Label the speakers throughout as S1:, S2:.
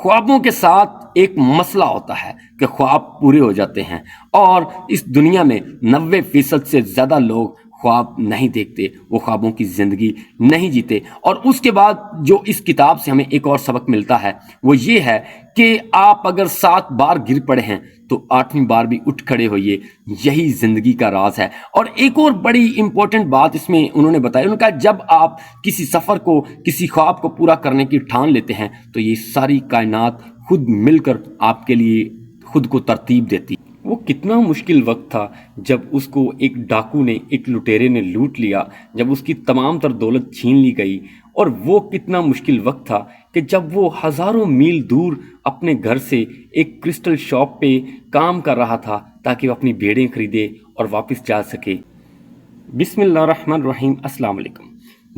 S1: خوابوں کے ساتھ ایک مسئلہ ہوتا ہے کہ خواب پورے ہو جاتے ہیں، اور اس دنیا میں 90% سے زیادہ لوگ خواب نہیں دیکھتے، وہ خوابوں کی زندگی نہیں جیتے۔ اور اس کے بعد جو اس کتاب سے ہمیں ایک اور سبق ملتا ہے وہ یہ ہے کہ آپ اگر 7 بار گر پڑے ہیں تو 8ویں بار بھی اٹھ کھڑے ہوئیے، یہی زندگی کا راز ہے۔ اور ایک اور بڑی امپورٹنٹ بات اس میں انہوں نے بتائی، انہوں نے کہا جب آپ کسی سفر کو، کسی خواب کو پورا کرنے کی ٹھان لیتے ہیں تو یہ ساری کائنات خود مل کر آپ کے لیے خود کو ترتیب دیتی۔ وہ کتنا مشکل وقت تھا جب اس کو ایک ڈاکو نے، ایک لٹیرے نے لوٹ لیا، جب اس کی تمام تر دولت چھین لی گئی، اور وہ کتنا مشکل وقت تھا کہ جب وہ ہزاروں میل دور اپنے گھر سے ایک کرسٹل شاپ پہ کام کر رہا تھا تاکہ وہ اپنی بھیڑیں خریدے اور واپس جا سکے۔ بسم اللہ الرحمن الرحیم۔ السلام علیکم،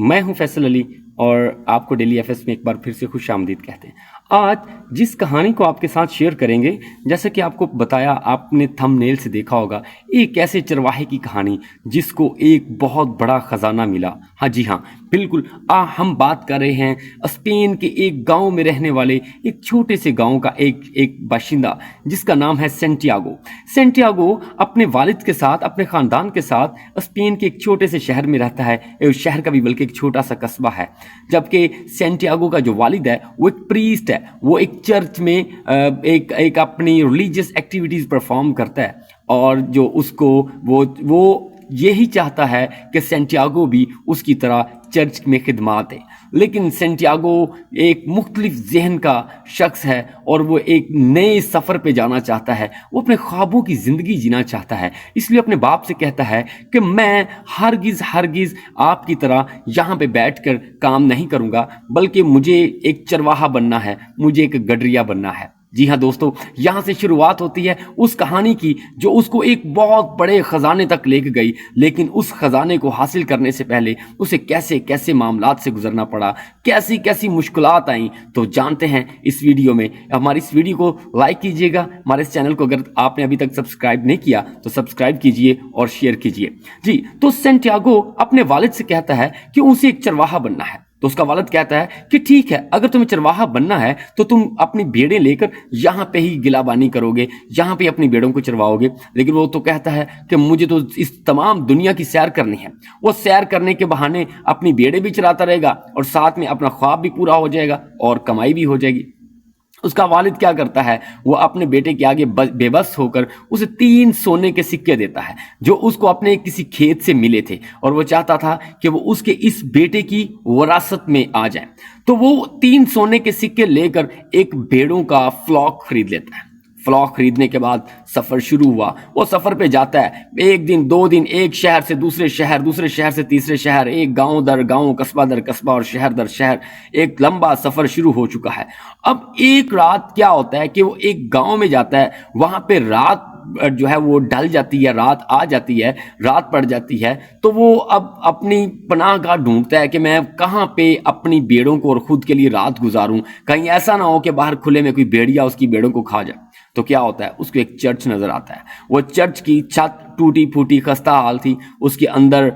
S1: میں ہوں فیصل علی اور آپ کو ڈیلی ایف ایس میں ایک بار پھر سے خوش آمدید کہتے ہیں۔ آج جس کہانی کو آپ کے ساتھ شیئر کریں گے، جیسا کہ آپ کو بتایا، آپ نے تھم نیل سے دیکھا ہوگا، ایک ایسے چرواہے کی کہانی جس کو ایک بہت بڑا خزانہ ملا۔ ہاں جی ہاں، بالکل، ہم بات کر رہے ہیں اسپین کے ایک گاؤں میں رہنے والے ایک چھوٹے سے گاؤں کا ایک باشندہ جس کا نام ہے سینٹیاگو۔ سینٹیاگو اپنے والد کے ساتھ، اپنے خاندان کے ساتھ اسپین کے ایک چھوٹے سے شہر میں رہتا ہے، شہر کا بھی بلکہ ایک چھوٹا سا قصبہ ہے، جبکہ سینٹیاگو کا جو والد ہے وہ ایک پریسٹ ہے، وہ ایک چرچ میں ایک اپنی ریلیجیس ایکٹیویٹیز پرفارم کرتا ہے، اور جو اس کو وہ یہی چاہتا ہے کہ سینٹیاگو بھی اس کی طرح چرچ میں خدمات دے۔ لیکن سینٹیاگو ایک مختلف ذہن کا شخص ہے اور وہ ایک نئے سفر پہ جانا چاہتا ہے، وہ اپنے خوابوں کی زندگی جینا چاہتا ہے، اس لیے اپنے باپ سے کہتا ہے کہ میں ہرگز آپ کی طرح یہاں پہ بیٹھ کر کام نہیں کروں گا، بلکہ مجھے ایک چرواہا بننا ہے، مجھے ایک گڈریا بننا ہے۔ جی ہاں دوستو، یہاں سے شروعات ہوتی ہے اس کہانی کی جو اس کو ایک بہت بڑے خزانے تک لے کے گئی، لیکن اس خزانے کو حاصل کرنے سے پہلے اسے کیسے کیسے معاملات سے گزرنا پڑا، کیسی کیسی مشکلات آئیں، تو جانتے ہیں اس ویڈیو میں۔ ہماری اس ویڈیو کو لائک کیجئے گا، ہمارے اس چینل کو اگر آپ نے ابھی تک سبسکرائب نہیں کیا تو سبسکرائب کیجئے اور شیئر کیجئے۔ جی، تو سینٹیاگو اپنے والد سے کہتا ہے کہ اسے ایک چرواہا بننا ہے، تو اس کا والد کہتا ہے کہ ٹھیک ہے، اگر تمہیں چرواہا بننا ہے تو تم اپنی بھیڑیں لے کر یہاں پہ ہی گلابانی کرو گے، یہاں پہ اپنی بھیڑوں کو چرواؤ گے۔ لیکن وہ تو کہتا ہے کہ مجھے تو اس تمام دنیا کی سیر کرنی ہے۔ وہ سیر کرنے کے بہانے اپنی بھیڑیں بھی چراتا رہے گا اور ساتھ میں اپنا خواب بھی پورا ہو جائے گا اور کمائی بھی ہو جائے گی۔ اس کا والد کیا کرتا ہے، وہ اپنے بیٹے کے آگے بے بس ہو کر اسے 3 سونے کے سکے دیتا ہے جو اس کو اپنے کسی کھیت سے ملے تھے، اور وہ چاہتا تھا کہ وہ اس کے اس بیٹے کی وراثت میں آ جائیں۔ تو وہ 3 سونے کے سکے لے کر ایک بھیڑوں کا فلاک خرید لیتا ہے۔ فلاک خریدنے کے بعد سفر شروع ہوا، وہ سفر پہ جاتا ہے، 1 دن 2 دن، ایک شہر سے دوسرے شہر، دوسرے شہر سے تیسرے شہر، ایک گاؤں در گاؤں، قصبہ در قصبہ اور شہر در شہر، ایک لمبا سفر شروع ہو چکا ہے۔ اب ایک رات کیا ہوتا ہے کہ وہ ایک گاؤں میں جاتا ہے، وہاں پہ رات جو ہے وہ ڈل جاتی ہے، رات آ جاتی ہے، رات پڑ جاتی ہے، تو وہ اب اپنی پناہ گاہ ڈھونڈتا ہے کہ میں کہاں پہ اپنی بھیڑوں کو اور خود کے لیے رات گزاروں، کہیں ایسا نہ ہو کہ باہر کھلے میں کوئی بھیڑیا اس کی بھیڑوں کو کھا جائے۔ تو کیا ہوتا ہے، اس کو ایک چرچ نظر آتا ہے، وہ چرچ کی چھت ٹوٹی پھوٹی خستہ حال تھی، اس کے اندر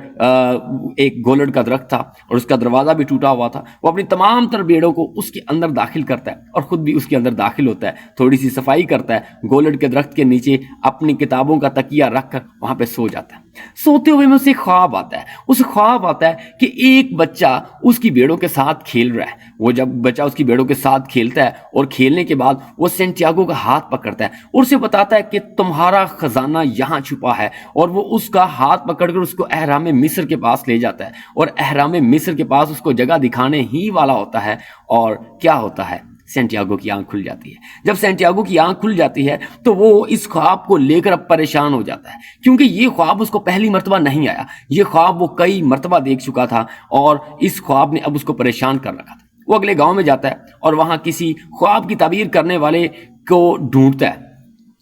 S1: ایک گولڑ کا درخت تھا اور اس کا دروازہ بھی ٹوٹا ہوا تھا۔ وہ اپنی تمام تر بھیڑوں کو اس کے اندر داخل کرتا ہے اور خود بھی اس کے اندر داخل ہوتا ہے، تھوڑی سی صفائی کرتا ہے، گولڑ کے درخت کے نیچے اپنی کتابوں کا تکیہ رکھ کر وہاں پہ سو جاتا ہے۔ سوتے ہوئے میں اسے خواب آتا ہے، اسے خواب آتا ہے کہ ایک بچہ اس کی بھیڑوں کے ساتھ کھیل رہا ہے۔ وہ جب بچہ اس کی بھیڑوں کے ساتھ کھیلتا ہے اور کھیلنے کے بعد وہ سینٹیاگو کا ہاتھ پکڑتا ہے اور اسے بتاتا ہے کہ تمہارا خزانہ یہاں چھپا ہے، اور وہ اس کا ہاتھ پکڑ کر اس کو اہرام مصر کے پاس لے جاتا ہے، اور اہرام مصر کے پاس اس کو جگہ دکھانے ہی والا ہوتا ہے، اور کیا ہوتا ہے، سینٹیاگو کی آنکھ کھل جاتی ہے۔ جب سینٹیاگو کی آنکھ کھل جاتی ہے تو وہ اس خواب کو لے کر اب پریشان ہو جاتا ہے، کیونکہ یہ خواب اس کو پہلی مرتبہ نہیں آیا، یہ خواب وہ کئی مرتبہ دیکھ چکا تھا، اور اس خواب نے اب اس کو پریشان کر رکھا تھا۔ وہ اگلے گاؤں میں جاتا ہے اور وہاں کسی خواب کی تعبیر کرنے والے کو ڈھونڈتا ہے۔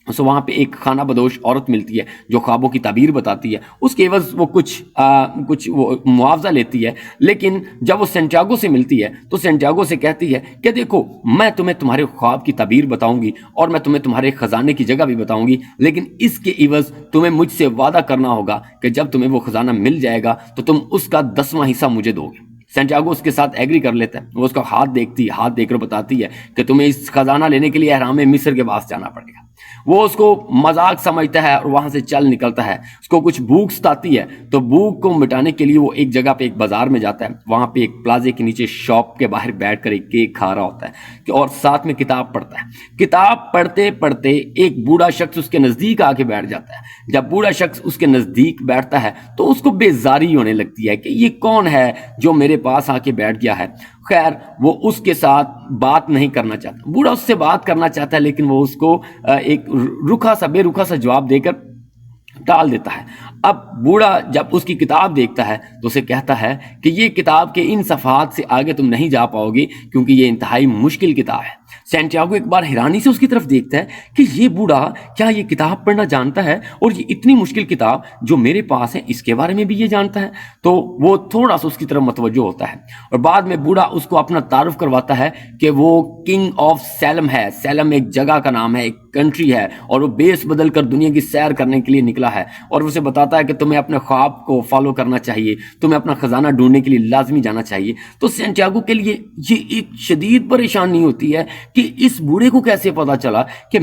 S1: سو وہاں پہ ایک خانہ بدوش عورت ملتی ہے جو خوابوں کی تعبیر بتاتی ہے، اس کے عوض وہ کچھ وہ معاوضہ لیتی ہے، لیکن جب وہ سینٹیاگو سے ملتی ہے تو سینٹیاگو سے کہتی ہے کہ دیکھو، میں تمہیں تمہارے خواب کی تعبیر بتاؤں گی اور میں تمہیں تمہارے خزانے کی جگہ بھی بتاؤں گی، لیکن اس کے عوض تمہیں مجھ سے وعدہ کرنا ہوگا کہ جب تمہیں وہ خزانہ مل جائے گا تو تم اس کا 10واں حصہ مجھے دو گے۔ سینٹیاگو اس کے ساتھ ایگری کر لیتا ہے. وہ اس کا ہاتھ دیکھتی ہے، ہاتھ دیکھ کر بتاتی ہے کہ تمہیں اس خزانہ لینے کے لیے احرام مصر کے پاس جانا پڑے گا. وہ اس کو مذاق سمجھتا ہے اور وہاں سے چل نکلتا ہے. اس کو کچھ بھوک ستاتی ہے تو بھوک کو مٹانے کے لیے وہ ایک جگہ پہ ایک بازار میں جاتا ہے. وہاں پہ ایک پلازے کے نیچے شاپ کے باہر بیٹھ کر ایک کیک کھا رہا ہوتا ہے اور ساتھ میں کتاب پڑھتا ہے. کتاب پڑھتے پڑھتے ایک بوڑھا شخص اس کے نزدیک آ کے بیٹھ جاتا ہے. جب بوڑھا شخص اس کے نزدیک بیٹھتا ہے تو اس کو بیزاری ہونے لگتی ہے کہ یہ کون ہے جو میرے پاس آ کے بیٹھ گیا ہے. خیر وہ اس کے ساتھ بات نہیں کرنا چاہتا. بوڑھا اس سے بات کرنا چاہتا ہے لیکن وہ اس کو ایک بے رکھا سا جواب دے کر ٹال دیتا ہے. اب بوڑھا جب اس کی کتاب دیکھتا ہے تو اسے کہتا ہے کہ یہ کتاب کے ان صفحات سے آگے تم نہیں جا پاؤ گے کیونکہ یہ انتہائی مشکل کتاب ہے. سینٹیاگو ایک بار حیرانی سے اس کی طرف دیکھتا ہے کہ یہ بوڑھا کیا یہ کتاب پڑھنا جانتا ہے اور یہ اتنی مشکل کتاب جو میرے پاس ہے اس کے بارے میں بھی یہ جانتا ہے. تو وہ تھوڑا سا اس کی طرف متوجہ ہوتا ہے اور بعد میں بوڑھا اس کو اپنا تعارف کرواتا ہے کہ وہ کنگ آف سیلم ہے. سیلم ایک جگہ کا نام ہے، ایک کنٹری ہے، اور وہ بیس بدل کر دنیا کی سیر کرنے کے لیے نکلا ہے. اور اسے بتاتا ہے کہ تمہیں اپنے خواب کو فالو کرنا چاہیے، تمہیں اپنا خزانہ ڈھونڈنے کے لیے لازمی جانا چاہیے. تو سینٹیاگو کے لیے یہ ایک شدید پریشانی ہوتی ہے کہ اس بوڑھے کو کیسے پتا چلا کہ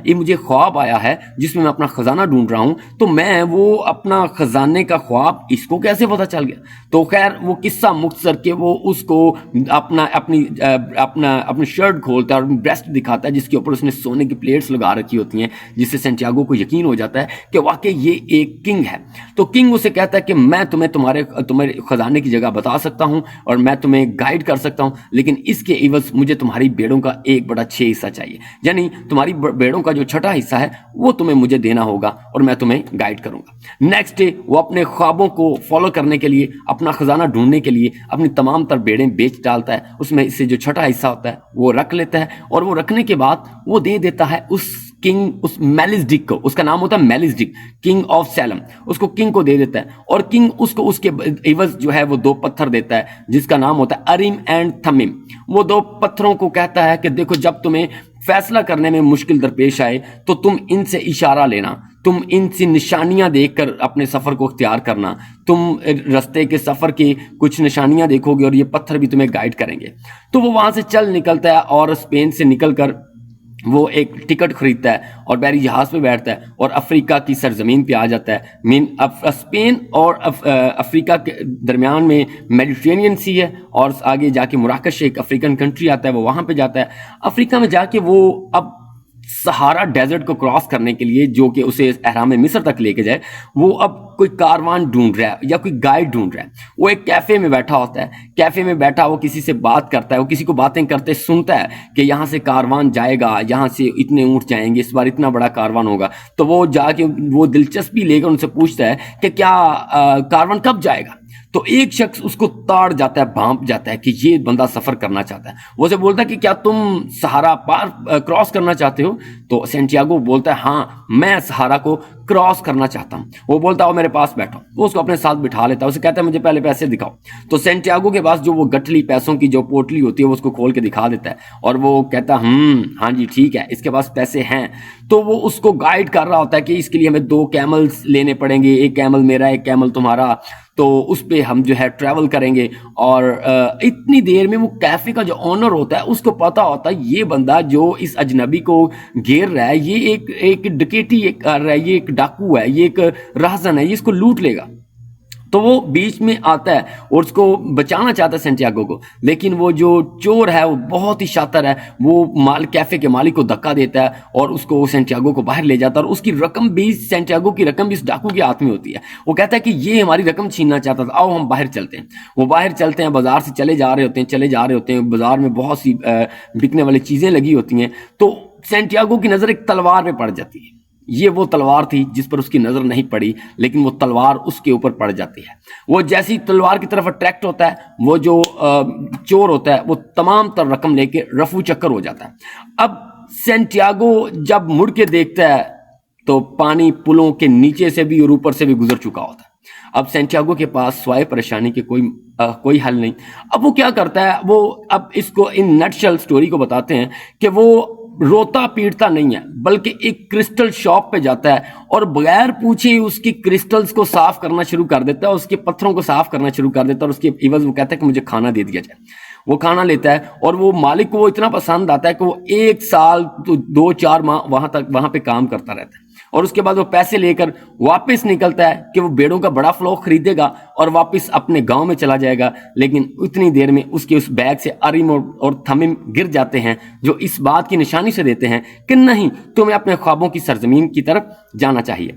S1: یہ مجھے خواب آیا ہے جس میں اپنا خزانہ ڈھونڈ رہا ہوں، تو میں وہ اپنا خزانے کا خواب اس کو کیسے پتا چل گیا. تو خیر وہ قصہ مختصر کہ وہ اس کو اپنی شرٹ کھولتا ہے اور بریسٹ دکھاتا ہے جس کے اوپر اس نے سونے کی پلیٹس لگا رکھی ہوتی ہیں، جس سے سینٹیاگو کو یقین ہو جاتا ہے کہ واقعی یہ ایک کنگ ہے. تو کنگ اسے کہتا ہے کہ میں تمہیں تمہارے خزانے کی جگہ بتا سکتا ہوں اور میں تمہیں گائیڈ کر سکتا ہوں، لیکن اس کے عوض مجھے تمہاری بیڑوں کا 1/6 حصہ چاہیے. یعنی تمہاری بیڑوں کا جو 6واں حصہ ہے وہ تمہیں مجھے دینا ہوگا اور میں تمہیں گائیڈ کروں گا. نیکسٹ ڈے وہ اپنے خوابوں کو فالو کرنے کے لیے، اپنا خزانہ ڈھونڈنے کے لیے اپنی تمام تر بیڑیں بیچ ڈالتا ہے. اس میں سے جو 6واں حصہ ہوتا ہے وہ رکھ لیتا ہے اور وہ رکھنے کے بعد وہ دے دیتا ہے اس میلزڈک کو. اس کا نام ہوتا ہے میلزڈک، کنگ آف سیلم. اس کو کنگ کو دے دیتا ہے اور کنگ اس کو اس کے عوض جو ہے وہ 2 پتھر دیتا ہے جس کا نام ہوتا ہے اریم اینڈ تھمیم. وہ 2 پتھروں کو کہتا ہے کہ دیکھو جب تمہیں فیصلہ کرنے میں مشکل درپیش آئے تو تم ان سے اشارہ لینا، تم ان سے نشانیاں دیکھ کر اپنے سفر کو اختیار کرنا. تم رستے کے سفر کی کچھ نشانیاں دیکھو گے اور یہ پتھر بھی تمہیں گائیڈ کریں گے. تو وہ وہاں سے چل نکلتا ہے اور اسپین سے نکل کر وہ ایک ٹکٹ خریدتا ہے اور بحری جہاز پہ بیٹھتا ہے اور افریقہ کی سرزمین پہ آ جاتا ہے. اسپین اور افریقہ کے درمیان میں میڈیٹرینین سی ہے اور آگے جا کے مراکش ایک افریقن کنٹری آتا ہے، وہ وہاں پہ جاتا ہے. افریقہ میں جا کے وہ اب سہارا ڈیزرٹ کو کراس کرنے کے لیے جو کہ اسے احرام مصر تک لے کے جائے، وہ اب کوئی کاروان ڈھونڈ رہا ہے یا کوئی گائیڈ ڈھونڈ رہا ہے. وہ ایک کیفے میں بیٹھا ہوتا ہے، کیفے میں بیٹھا وہ کسی سے بات کرتا ہے، وہ کسی کو باتیں کرتے سنتا ہے کہ یہاں سے کاروان جائے گا، یہاں سے اتنے اونٹ جائیں گے، اس بار اتنا بڑا کاروان ہوگا. تو وہ جا کے وہ دلچسپی لے کر ان سے پوچھتا ہے کہ کیا کاروان کب جائے گا. تو ایک شخص اس کو تاڑ جاتا ہے، بھانپ جاتا ہے کہ یہ بندہ سفر کرنا چاہتا ہے. وہ اسے بولتا ہے کہ کیا تم سہارا پار کراس کرنا چاہتے ہو؟ تو سینٹیاگو بولتا ہے ہاں میں سہارا کو کراس کرنا چاہتا ہوں. وہ بولتا ہے میرے پاس بیٹھو. وہ اس کو اپنے ساتھ بٹھا لیتا ہے، اسے کہتا ہے مجھے پہلے پیسے دکھاؤ. تو سینٹیاگو کے پاس جو وہ گٹھلی پیسوں کی جو پوٹلی ہوتی ہے وہ اس کو کھول کے دکھا دیتا ہے اور وہ کہتا ہے ہاں جی ٹھیک ہے، اس کے پاس پیسے ہیں. تو وہ اس کو گائیڈ کر رہا ہوتا ہے کہ اس کے لیے ہمیں 2 کیملز لینے پڑیں گے، ایک کیمل میرا ایک کیمل تمہارا، تو اس پہ ہم جو ہے ٹریول کریں گے. اور اتنی دیر میں وہ کیفے کا جو آنر ہوتا ہے اس کو پتا ہوتا ہے یہ بندہ جو اس اجنبی کو گھیر رہا ہے یہ ایک ڈکیٹی کر رہا ہے، یہ ایک ڈاکو ہے، یہ ایک راہزن ہے، یہ اس کو لوٹ لے گا. تو وہ بیچ میں آتا ہے اور اس کو بچانا چاہتا ہے سینٹیاگو کو، لیکن وہ جو چور ہے وہ بہت ہی شاطر ہے. وہ کیفے کے مالک کو دھکا دیتا ہے اور اس کو سینٹیاگو کو باہر لے جاتا ہے اور اس کی رقم بھی سینٹیاگو کی رقم بھی اس ڈاکو کے ہاتھ میں ہوتی ہے. وہ کہتا ہے کہ یہ ہماری رقم چھیننا چاہتا تھا، آؤ ہم باہر چلتے ہیں. وہ باہر چلتے ہیں، بازار سے چلے جا رہے ہوتے ہیں. بازار میں بہت سی بکنے والی چیزیں لگی ہوتی ہیں. تو سینٹیاگو کی نظر ایک تلوار پہ پڑ جاتی ہے. یہ وہ تلوار تھی جس پر اس کی نظر نہیں پڑی، لیکن وہ تلوار اس کے اوپر پڑ جاتی ہے. وہ جیسی تلوار کی طرف اٹریکٹ ہوتا ہے، وہ جو چور ہوتا ہے وہ تمام تر رقم لے کے رفو چکر ہو جاتا ہے. اب سینٹیاگو جب مڑ کے دیکھتا ہے تو پانی پلوں کے نیچے سے بھی اور اوپر سے بھی گزر چکا ہوتا ہے. اب سینٹیاگو کے پاس سوائے پریشانی کے کوئی حل نہیں. اب وہ کیا کرتا ہے، وہ اب اس کو ان نٹ شل سٹوری کو بتاتے ہیں کہ وہ روتا پیٹتا نہیں ہے بلکہ ایک کرسٹل شاپ پہ جاتا ہے اور بغیر پوچھے اس کی کرسٹلز کو صاف کرنا شروع کر دیتا ہے, اس کے پتھروں کو صاف کرنا شروع کر دیتا ہے, اور اس کے عوض وہ کہتا ہے کہ مجھے کھانا دے دیا جائے. وہ کھانا لیتا ہے اور وہ مالک کو وہ اتنا پسند آتا ہے کہ وہ 1 سال تو 2-4 ماہ وہاں پہ کام کرتا رہتا ہے, اور اس کے بعد وہ پیسے لے کر واپس نکلتا ہے کہ وہ بیڑوں کا بڑا فلوک خریدے گا اور واپس اپنے گاؤں میں چلا جائے گا. لیکن اتنی دیر میں اس کے اس بیگ سے اریم اور تھمیم گر جاتے ہیں جو اس بات کی نشانی سے دیتے ہیں کہ نہیں, تمہیں اپنے خوابوں کی سرزمین کی طرف جانا چاہیے.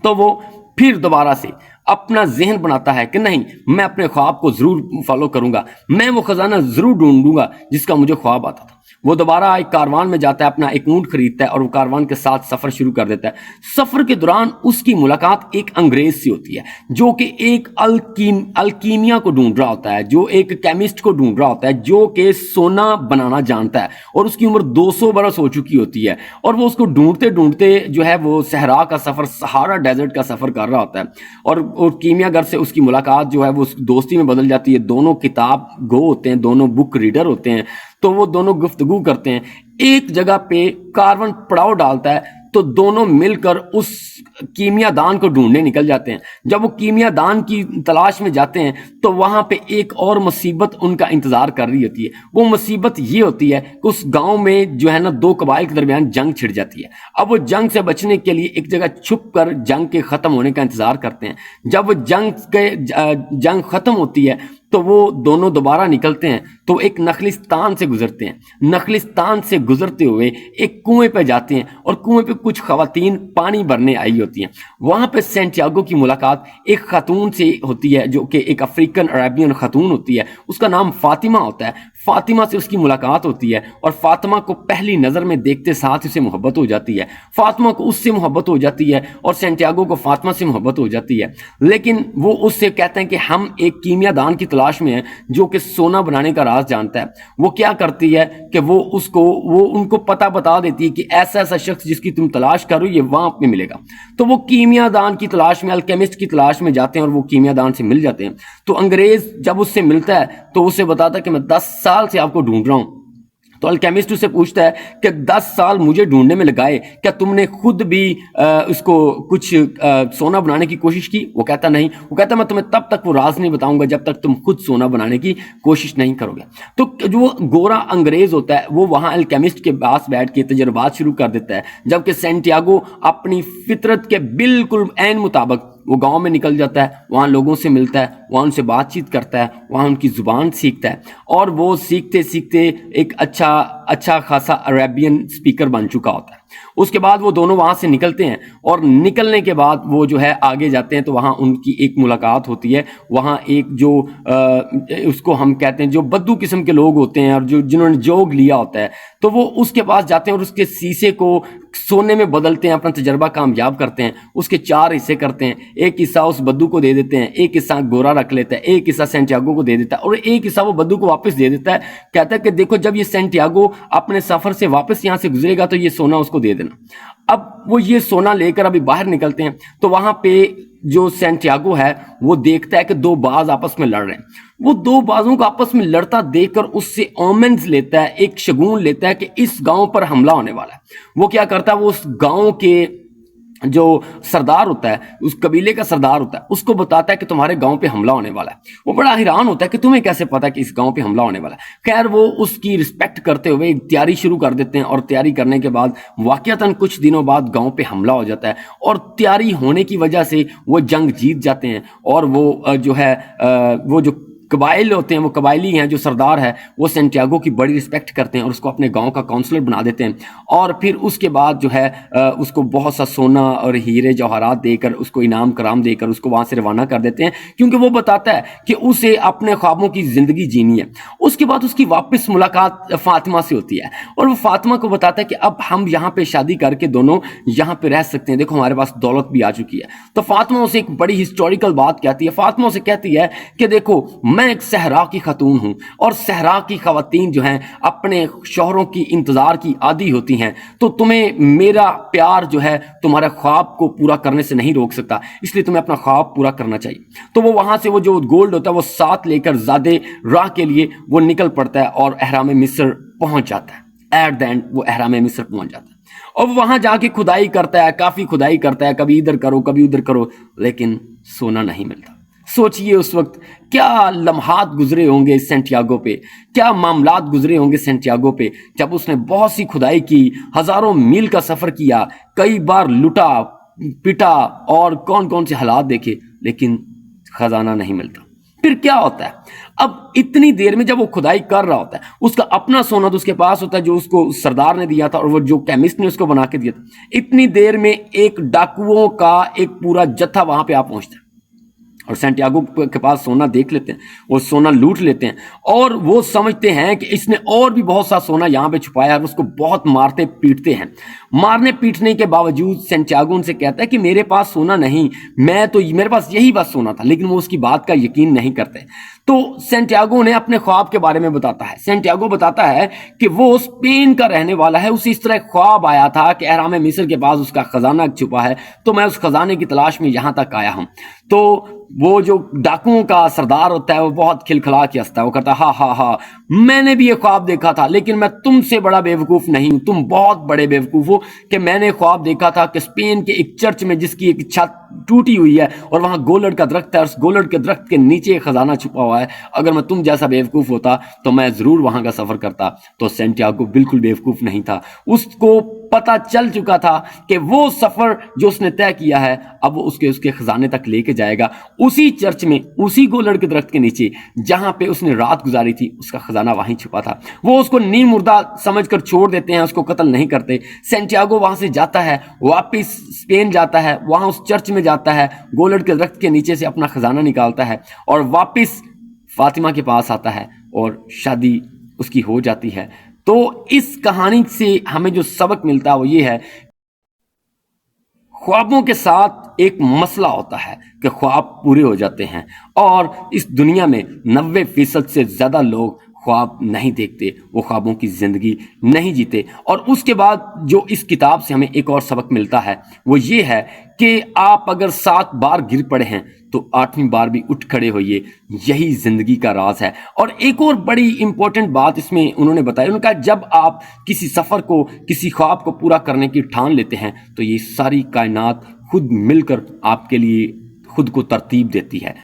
S1: تو وہ پھر دوبارہ سے اپنا ذہن بناتا ہے کہ نہیں, میں اپنے خواب کو ضرور فالو کروں گا, میں وہ خزانہ ضرور ڈھونڈوں گا جس کا مجھے خواب آتا تھا. وہ دوبارہ ایک کاروان میں جاتا ہے, اپنا ایک اونٹ خریدتا ہے اور وہ کاروان کے ساتھ سفر شروع کر دیتا ہے. سفر کے دوران اس کی ملاقات ایک انگریز سے ہوتی ہے جو کہ ایک الکیمیا کو ڈھونڈ رہا ہوتا ہے, جو ایک کیمسٹ کو ڈھونڈ رہا ہوتا ہے, جو کہ سونا بنانا جانتا ہے, اور اس کی عمر 200 برس ہو چکی ہوتی ہے. اور وہ اس کو ڈھونڈتے ڈھونڈتے جو ہے وہ صحرا کا سفر, سہارا ڈیزرٹ کا سفر کر رہا ہوتا ہے. اور کیمیا گر سے اس کی ملاقات جو ہے وہ دوستی میں بدل جاتی ہے. دونوں کتاب گو ہوتے ہیں, دونوں بک ریڈر ہوتے ہیں, تو وہ دونوں گفتگو کرتے ہیں. ایک جگہ پہ کارون پڑاؤ ڈالتا ہے تو دونوں مل کر اس کیمیا دان کو ڈھونڈنے نکل جاتے ہیں. جب وہ کیمیا دان کی تلاش میں جاتے ہیں تو وہاں پہ ایک اور مصیبت ان کا انتظار کر رہی ہوتی ہے. وہ مصیبت یہ ہوتی ہے کہ اس گاؤں میں جو ہے نا 2 قبائل کے درمیان جنگ چھڑ جاتی ہے. اب وہ جنگ سے بچنے کے لیے ایک جگہ چھپ کر جنگ کے ختم ہونے کا انتظار کرتے ہیں. جب وہ جنگ ختم ہوتی ہے تو وہ دونوں دوبارہ نکلتے ہیں تو ایک نخلستان سے گزرتے ہیں. نخلستان سے گزرتے ہوئے ایک کنویں پہ جاتے ہیں اور کنویں پہ کچھ خواتین پانی بھرنے آئی ہوتی ہیں. وہاں پہ سینٹیاگو کی ملاقات ایک خاتون سے ہوتی ہے جو کہ ایک افریقن عربین خاتون ہوتی ہے. اس کا نام فاطمہ ہوتا ہے. فاطمہ سے اس کی ملاقات ہوتی ہے اور فاطمہ کو پہلی نظر میں دیکھتے ساتھ اسے محبت ہو جاتی ہے. فاطمہ کو اس سے محبت ہو جاتی ہے اور سینٹیاگو کو فاطمہ سے محبت ہو جاتی ہے. لیکن وہ اس سے کہتے ہیں کہ ہم ایک کیمیا دان کی تلاش میں ہیں جو کہ سونا بنانے کا راز جانتا ہے. وہ کیا کرتی ہے کہ وہ ان کو پتہ بتا دیتی ہے کہ ایسا ایسا شخص جس کی تم تلاش کرو یہ وہاں پہ ملے گا. تو وہ کیمیا دان کی تلاش میں, الکیمسٹ کی تلاش میں جاتے ہیں اور وہ کیمیا دان سے مل جاتے ہیں. تو انگریز جب اس سے ملتا ہے تو اسے بتاتا ہے کہ میں 10 سال سے آپ کو ڈھونڈ رہا ہوں. تو الکیمسٹ سے پوچھتا ہے کہ 10 سال مجھے ڈھونڈنے میں لگائے, کیا تم نے خود بھی اس کو کچھ سونا بنانے کی کوشش کی؟ وہ کہتا نہیں. وہ کہتا میں تمہیں تب تک وہ راز نہیں بتاؤں گا جب تک تم خود سونا بنانے کی کوشش نہیں کرو گے. تو جو گورا انگریز ہوتا ہے وہ وہاں الکیمسٹ کے پاس بیٹھ کے تجربات شروع کر دیتا ہے, جبکہ سینٹیاگو اپنی فطرت کے بالکل عین مطابق وہ گاؤں میں نکل جاتا ہے, وہاں لوگوں سے ملتا ہے, وہاں ان سے بات چیت کرتا ہے, وہاں ان کی زبان سیکھتا ہے, اور وہ سیکھتے سیکھتے ایک اچھا خاصا عربین سپیکر بن چکا ہوتا ہے. اس کے بعد وہ دونوں وہاں سے نکلتے ہیں اور نکلنے کے بعد وہ جو ہے آگے جاتے ہیں تو وہاں ان کی ایک ملاقات ہوتی ہے. وہاں ایک جو اس کو ہم کہتے ہیں جو بدو قسم کے لوگ ہوتے ہیں اور جنہوں نے جوگ لیا ہوتا ہے, تو وہ اس کے پاس جاتے ہیں اور اس کے سیسے کو سونے میں بدلتے ہیں, اپنا تجربہ کامیاب کرتے ہیں. اس کے 4 حصے کرتے ہیں, ایک حصہ اس بدو کو دے دیتے ہیں, ایک حصہ گورا رکھ لیتا ہے, ایک حصہ سینٹیاگو کو دے دیتا ہے, اور ایک حصہ وہ بدو کو واپس دے دیتا ہے. کہتا ہے کہ دیکھو جب یہ سینٹیاگو اپنے سفر سے واپس یہاں سے گزرے گا تو یہ سونا اس کو دے دینا. اب وہ یہ سونا لے کر ابھی باہر نکلتے ہیں تو وہاں پہ جو سینٹیاگو ہے وہ دیکھتا ہے کہ 2 باز آپس میں لڑ رہے ہیں. وہ 2 بازوں کو آپس میں لڑتا دیکھ کر اس سے اومنز لیتا ہے, ایک شگون لیتا ہے کہ اس گاؤں پر حملہ ہونے والا ہے. وہ کیا کرتا ہے, وہ اس گاؤں کے جو سردار ہوتا ہے, اس قبیلے کا سردار ہوتا ہے, اس کو بتاتا ہے کہ تمہارے گاؤں پہ حملہ ہونے والا ہے. وہ بڑا حیران ہوتا ہے کہ تمہیں کیسے پتا کہ اس گاؤں پہ حملہ ہونے والا ہے. خیر وہ اس کی رسپیکٹ کرتے ہوئے تیاری شروع کر دیتے ہیں, اور تیاری کرنے کے بعد واقعتاً کچھ دنوں بعد گاؤں پہ حملہ ہو جاتا ہے, اور تیاری ہونے کی وجہ سے وہ جنگ جیت جاتے ہیں. اور وہ جو ہے وہ جو قبائل ہوتے ہیں, وہ قبائلی ہیں, جو سردار ہے وہ سینٹیاگو کی بڑی رسپیکٹ کرتے ہیں اور اس کو اپنے گاؤں کا کونسلر بنا دیتے ہیں. اور پھر اس کے بعد جو ہے اس کو بہت سا سونا اور ہیرے جواہرات دے کر, اس کو انعام کرام دے کر اس کو وہاں سے روانہ کر دیتے ہیں, کیونکہ وہ بتاتا ہے کہ اسے اپنے خوابوں کی زندگی جینی ہے. اس کے بعد اس کی واپس ملاقات فاطمہ سے ہوتی ہے اور وہ فاطمہ کو بتاتا ہے کہ اب ہم یہاں پہ شادی کر کے دونوں یہاں پہ رہ سکتے ہیں, دیکھو ہمارے پاس دولت بھی آ چکی ہے. تو فاطمہ اسے ایک بڑی ہسٹوریکل بات کہتی ہے. فاطمہ اسے کہتی ہے کہ دیکھو میں ایک صحرا کی خاتون ہوں, اور صحرا کی خواتین جو ہیں اپنے شوہروں کی انتظار کی عادی ہوتی ہیں, تو تمہیں میرا پیار جو ہے تمہارے خواب کو پورا کرنے سے نہیں روک سکتا, اس لیے تمہیں اپنا خواب پورا کرنا چاہیے. تو وہ وہاں سے وہ جو گولڈ ہوتا ہے وہ ساتھ لے کر زیادہ راہ کے لیے وہ نکل پڑتا ہے اور احرام مصر پہنچ جاتا ہے. ایٹ دا اینڈ وہ احرام مصر پہنچ جاتا ہے اور وہاں جا کے کھدائی کرتا ہے, کافی کھدائی کرتا ہے, کبھی ادھر کرو کبھی ادھر کرو, لیکن سونا نہیں ملتا. سوچئے اس وقت کیا لمحات گزرے ہوں گے سینٹیاگو پہ, کیا معاملات گزرے ہوں گے سینٹیاگو پہ, جب اس نے بہت سی کھدائی کی, ہزاروں میل کا سفر کیا, کئی بار لٹا پٹا اور کون کون سے حالات دیکھے, لیکن خزانہ نہیں ملتا. پھر کیا ہوتا ہے, اب اتنی دیر میں جب وہ کھدائی کر رہا ہوتا ہے, اس کا اپنا سونا تو اس کے پاس ہوتا ہے جو اس کو سردار نے دیا تھا اور وہ جو کیمسٹ نے اس کو بنا کے دیا تھا. اتنی دیر میں ایک ڈاکوؤں کا ایک پورا جتھا وہاں پہ آ پہنچتا ہے اور سینٹیاگو کے پاس سونا دیکھ لیتے ہیں, وہ سونا لوٹ لیتے ہیں اور وہ سمجھتے ہیں کہ اس نے اور بھی بہت سا سونا یہاں پہ چھپایا ہے, اور اس کو بہت مارتے پیٹتے ہیں. مارنے پیٹنے کے باوجود سینٹیاگو ان سے کہتا ہے کہ میرے پاس سونا نہیں, میرے پاس یہی بس سونا تھا, لیکن وہ اس کی بات کا یقین نہیں کرتے. تو سینٹیاگو نے اپنے خواب کے بارے میں بتاتا ہے. سینٹیاگو بتاتا ہے کہ وہ اسپین کا رہنے والا ہے, اسے اس طرح خواب آیا تھا کہ احرام مصر کے پاس اس کا خزانہ چھپا ہے, تو میں اس خزانے کی تلاش میں یہاں تک آیا ہوں. تو وہ جو ڈاکوؤں کا سردار ہوتا ہے وہ بہت کھلکھلا کے ہنستا ہے, وہ کہتا ہے ہاں ہاں ہاں میں نے بھی یہ خواب دیکھا تھا, لیکن میں تم سے بڑا بیوقوف نہیں ہوں, تم بہت بڑے بیوقوف ہو کہ میں نے خواب دیکھا تھا کہ اسپین کے ایک چرچ میں جس کی ایک چھت ٹوٹی ہوئی ہے اور وہاں گولڈ کا درخت ہے, اور اس گولڈ کے درخت کے نیچے ایک خزانہ چھپا ہوا ہے, اگر میں تم جیسا بیوقوف ہوتا تو میں ضرور وہاں کا سفر کرتا. تو سینٹیاگو بالکل بیوقوف نہیں تھا, اس کو پتا چل چکا تھا کہ وہ سفر جو اس نے طے کیا ہے اب وہ اس کے خزانے تک لے کے جائے گا. اسی چرچ میں, اسی گولڈ کے درخت کے نیچے جہاں پہ اس نے رات گزاری تھی, اس کا خزانہ وہیں چھپا تھا. وہ اس کو نیم مردہ سمجھ کر چھوڑ دیتے ہیں, اس کو قتل نہیں کرتے. سینٹیاگو وہاں سے جاتا ہے, واپس اسپین جاتا ہے, وہاں اس چرچ میں جاتا ہے, گولڈ کے درخت کے نیچے سے اپنا خزانہ نکالتا ہے اور واپس فاطمہ کے پاس آتا ہے اور شادی اس کی ہو جاتی ہے. تو اس کہانی سے ہمیں جو سبق ملتا ہے وہ یہ ہے, خوابوں کے ساتھ ایک مسئلہ ہوتا ہے کہ خواب پورے ہو جاتے ہیں, اور اس دنیا میں 90% سے زیادہ لوگ خواب نہیں دیکھتے, وہ خوابوں کی زندگی نہیں جیتے. اور اس کے بعد جو اس کتاب سے ہمیں ایک اور سبق ملتا ہے وہ یہ ہے کہ آپ اگر 7 بار گر پڑے ہیں تو 8ویں بار بھی اٹھ کھڑے ہوئیے, یہی زندگی کا راز ہے. اور ایک اور بڑی امپورٹنٹ بات اس میں انہوں نے بتایا, انہوں نے کہا جب آپ کسی سفر کو, کسی خواب کو پورا کرنے کی ٹھان لیتے ہیں تو یہ ساری کائنات خود مل کر آپ کے لیے خود کو ترتیب دیتی ہے.